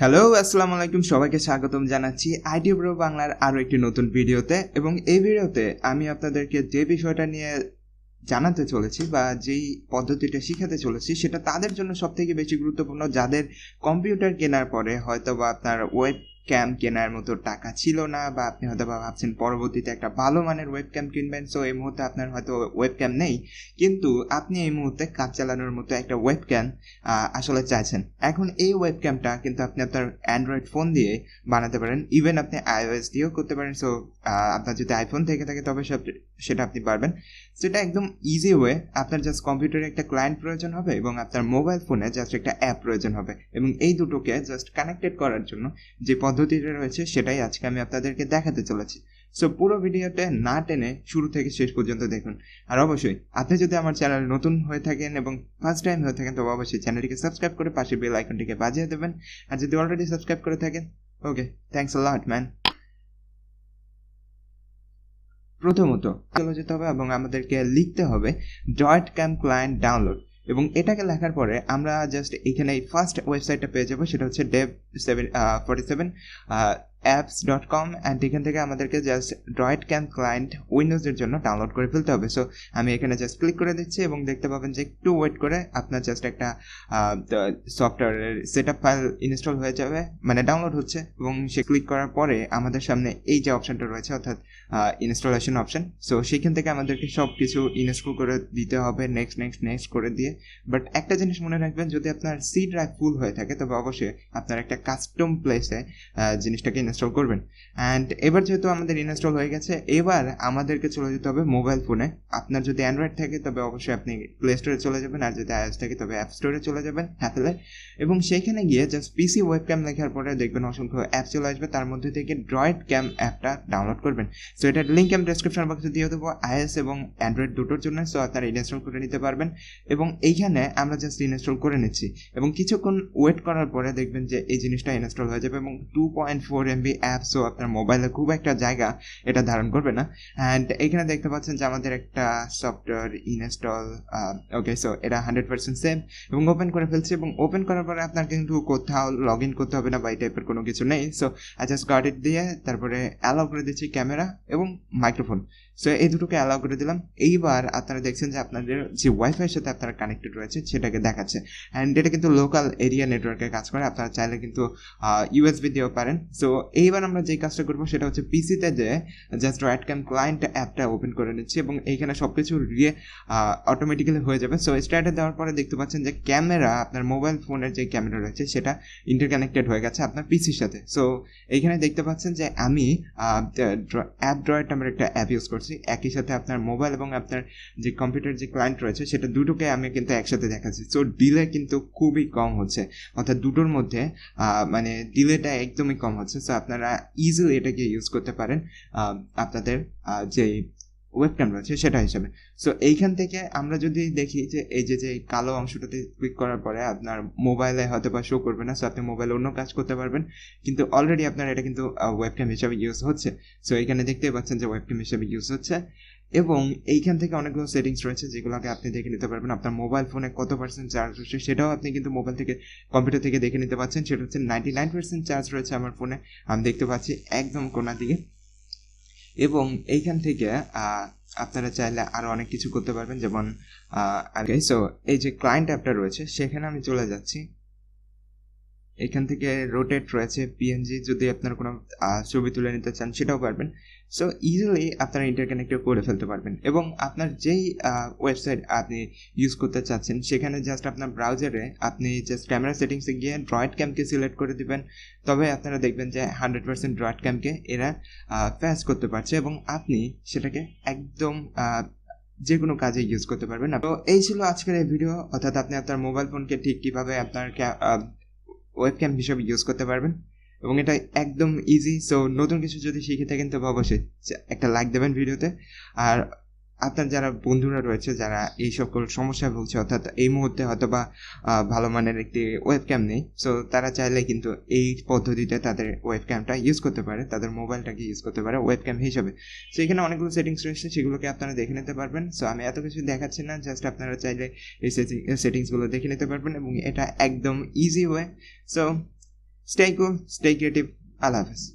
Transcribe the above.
Hello, আসসালামু আলাইকুম। সবাইকে স্বাগতম জানাচ্ছি আইটি ব্রো বাংলার আরও একটি নতুন ভিডিওতে। এবং এই ভিডিওতে আমি আপনাদেরকে যে বিষয়টা নিয়ে জানাতে চলেছি বা যেই পদ্ধতিটা শিখাতে চলেছি সেটা তাদের জন্য সবথেকে বেশি গুরুত্বপূর্ণ যাদের কম্পিউটার কেনার পরে হয়তো বা আপনার ওয়েব ক্যাম কেনার মতো টাকা ছিল না, বা আপনি হয়তো বা ভাবছেন পরবর্তীতে একটা ভালো মানের ওয়েব ক্যাম কিনবেন। সো এই মুহূর্তে আপনার হয়তো ওয়েব ক্যাম নেই, কিন্তু আপনি এই মুহূর্তে কাজ চালানোর মতো একটা ওয়েব ক্যাম আসলে চাইছেন। এখন এই ওয়েব ক্যামটা কিন্তু আপনি আপনার অ্যান্ড্রয়েড ফোন দিয়ে বানাতে পারেন, ইভেন আপনি iOS দিয়েও করতে পারেন। সো আপনার যদি আইফোন থেকে থাকে তবে সেটা আপনি পারবেন। সেটা একদম ইজি ওয়ে। আপনার জাস্ট কম্পিউটারে একটা ক্লায়েন্ট প্রয়োজন হবে এবং আপনার মোবাইল ফোনে জাস্ট একটা অ্যাপ প্রয়োজন হবে, এবং এই দুটোকে জাস্ট কানেক্টেড করার জন্য যে পদ্ধতিটা রয়েছে সেটাই আজকে আমি আপনাদেরকে দেখাতে চলেছি। সো পুরো ভিডিওতে না টেনে শুরু থেকে শেষ পর্যন্ত দেখুন। আর অবশ্যই আপনি যদি আমার চ্যানেল নতুন হয়ে থাকেন এবং ফার্স্ট টাইম হয়ে থাকেন তবে অবশ্যই চ্যানেলটিকে সাবস্ক্রাইব করে পাশে বেল আইকনটিকে বাজিয়ে দেবেন। আর যদি অলরেডি সাবস্ক্রাইব করে থাকেন, ওকে, থ্যাঙ্কস আ লট ম্যান। প্রথমত চলে যেতে হবে এবং আমাদেরকে লিখতে হবে ডট ক্যাম ক্লায়েন্ট ডাউনলোড, এবং এটাকে লেখার পরে আমরা জাস্ট এখানে এই ফার্স্ট ওয়েবসাইটটা পেয়ে যাবো, সেটা হচ্ছে dev47 apps.com। অ্যান্ড এখান থেকে আমাদেরকে জাস্ট ডট ক্যাম ক্লায়েন্ট উইন্ডোজের জন্য ডাউনলোড করে ফেলতে হবে। সো আমি এখানে জাস্ট ক্লিক করে দিচ্ছি এবং দেখতে পাবেন যে একটু ওয়েট করে আপনার জাস্ট একটা সফটওয়্যারের সেট আপ ফাইল ইনস্টল হয়ে যাবে, মানে ডাউনলোড হচ্ছে। এবং সে ক্লিক করার পরে আমাদের সামনে এই যে অপশানটা রয়েছে, অর্থাৎ ইনস্টলেশন অপশান। সো সেখান থেকে আমাদেরকে সব কিছু ইনস্টল করে দিতে হবে, নেক্সট করে দিয়ে। বাট একটা জিনিস মনে রাখবেন, যদি আপনার সি ড্রাইভ ফুল হয়ে থাকে তবে অবশ্যই আপনার একটা কাস্টম প্লেসে জিনিসটাকে ইনস্টল করবেন। অ্যান্ড এবার যেহেতু আমাদের ইনস্টল হয়ে গেছে, এবার আমাদেরকে চলে যেতে হবে মোবাইল ফোনে। আপনার যদি অ্যান্ড্রয়েড থাকে তবে অবশ্যই আপনি প্লে স্টোরে চলে যাবেন, আর যদি আইওএস থাকে তবে অ্যাপ স্টোরে চলে যাবেন অ্যাপেলে। এবং সেইখানে গিয়ে জাস্ট পিসি ওয়েব ক্যাম লেখার পরে দেখবেন অসংখ্য অ্যাপ চলে আসবে, তার মধ্যে থেকে ড্রয়েড ক্যাম অ্যাপটা ডাউনলোড করবেন। সো এটার লিঙ্ক আমি ডেসক্রিপশন বক্সে দিয়ে দেবো আইওএস এবং অ্যান্ড্রয়েড দুটোর জন্য। সো আপনারা ইনস্টল করে নিতে পারবেন। এবং এইখানে আমরা জাস্ট ইনস্টল করে নিচ্ছি এবং কিছুক্ষণ ওয়েট করার পরে দেখবেন যে এই জিনিসটা ইনস্টল হয়ে যাবে। এবং 2.4 MB অ্যাপ, সো আপনার মোবাইলে খুব একটা জায়গা এটা ধারণ করবে না। অ্যান্ড এখানে দেখতে পাচ্ছেন যে আমাদের একটা সফটওয়্যার ইনস্টল, ওকে। সো এটা 100% সেভ এবং ওপেন করে ফেলছি। এবং ওপেন করার পরে আপনার কিন্তু কোথাও লগ ইন করতে হবে না বা এই টাইপের কোনো কিছু নেই। So I just got it দিয়ে তারপরে অ্যালাউ করে দিচ্ছি ক্যামেরা এবং মাইক্রোফোন। সো এই দুটোকে অ্যালাউ করে দিলাম। এইবার আপনারা দেখছেন যে আপনাদের যে ওয়াইফাইয়ের সাথে আপনারা কানেক্টেড রয়েছে সেটাকে দেখাচ্ছে। অ্যান্ড এটা কিন্তু লোকাল এরিয়া নেটওয়ার্কে কাজ করে, আপনারা চাইলে কিন্তু ইউএসবি দিয়েও পারেন। সো এইবার আমরা যে কাজটা করবো সেটা হচ্ছে পিসিতে যে জাস্ট ডট ক্যাম ক্লায়েন্ট অ্যাপটা ওপেন করে নিচ্ছি এবং এইখানে সব কিছু দিয়ে অটোমেটিক্যালি হয়ে যাবে। সো স্টার্টে দেওয়ার পরে দেখতে পাচ্ছেন যে ক্যামেরা, আপনার মোবাইল ফোনের যে ক্যামেরা রয়েছে সেটা ইন্টারকানেক্টেড হয়ে গেছে আপনার পিসির সাথে। সো এইখানে দেখতে পাচ্ছেন যে আমি অ্যাপ ড্রয়েড নামের একটা অ্যাপ ইউজ করছি, একই সাথে আপনার মোবাইল এবং আপনার যে কম্পিউটার যে ক্লায়েন্ট রয়েছে সেটা দুটোকে আমি কিন্তু একসাথে দেখাচ্ছি। সো ডিলে কিন্তু খুবই কম হচ্ছে, অর্থাৎ দুটোর মধ্যে মানে ডিলেটা একদমই কম হচ্ছে। সো আপনারা ইজিলি এটাকে ইউজ করতে পারেন আপনাদের যে ওয়েবক্যাম রয়েছে সেটা হিসাবে। সো এইখান থেকে আমরা যদি দেখি যে এই যে কালো অংশটাতে ক্লিক করার পরে আপনার মোবাইলে হয়তো বা শো করবে না, সো আপনি মোবাইলে অন্য কাজ করতে পারবেন, কিন্তু অলরেডি আপনার এটা কিন্তু ওয়েবক্যাম হিসাবে ইউজ হচ্ছে। সো এইখানে দেখতেই পাচ্ছেন যে ওয়েবক্যাম হিসাবে ইউজ হচ্ছে। এবং এইখান থেকে অনেকগুলো সেটিংস রয়েছে যেগুলোকে আপনি দেখে নিতে পারবেন। আপনার মোবাইল ফোনে কত পার্সেন্ট চার্জ রয়েছে সেটাও আপনি কিন্তু মোবাইল থেকে, কম্পিউটার থেকে দেখে নিতে পারছেন। সেটা হচ্ছে 99% চার্জ রয়েছে আমার ফোনে, আমি দেখতে পাচ্ছি একদম কোনার দিকে। এবং এইখান থেকে আপনারা চাইলে আরও অনেক কিছু করতে পারবেন, যেমন সো এই যে ক্লায়েন্ট অ্যাপটা রয়েছে সেখানে আমি চলে যাচ্ছি। এখান থেকে রোটেট রয়েছে, পিএনজি যদি আপনার কোনো ছবি তুলে নিতে চান সেটাও পারবেন। সো ইজিলি আপনারা ইন্টারকানেক্টেড করে ফেলতে পারবেন। এবং আপনার যেই ওয়েবসাইট আপনি ইউজ করতে চাচ্ছেন সেখানে জাস্ট আপনার ব্রাউজারে আপনি জাস্ট ক্যামেরা সেটিংসে গিয়ে ড্রয়েড ক্যামকে সিলেক্ট করে দিবেন, তবে আপনারা দেখবেন যে 100% ড্রয়েড ক্যামকে এরা ফ্যাচ করতে পারছে এবং আপনি সেটাকে একদম যে কোনো কাজে ইউজ করতে পারবেন। তো এই ছিল আজকের এই ভিডিও, অর্থাৎ আপনি আপনার মোবাইল ফোনকে ঠিক কীভাবে আপনার ওয়েবক্যাম হিসেবে ইউজ করতে পারবেন, এবং এটা একদম ইজি। সো নতুন কিছু যদি শিখে থাকেন তবে অবশ্যই একটা লাইক দেবেন ভিডিওতে। আর আপনার যারা বন্ধুরা রয়েছে যারা এই সকল সমস্যায় ভুগছে, অর্থাৎ এই মুহূর্তে হয়তো বা ভালো মানের একটি ওয়েবক্যাম নেই, সো তারা চাইলে কিন্তু এই পদ্ধতিতে তাদের ওয়েবক্যামটা ইউজ করতে পারে, তাদের মোবাইলটাকে ইউজ করতে পারে ওয়েবক্যাম হিসাবে। সো এখানে অনেকগুলো সেটিংস রয়েছে, সেগুলোকে আপনারা দেখে নিতে পারবেন। সো আমি এত কিছু দেখাচ্ছি না, জাস্ট আপনারা চাইলে এই সেটিংসগুলো দেখে নিতে পারবেন এবং এটা একদম easy way. So stay cool, stay creative. আল্লাহ হাফেজ।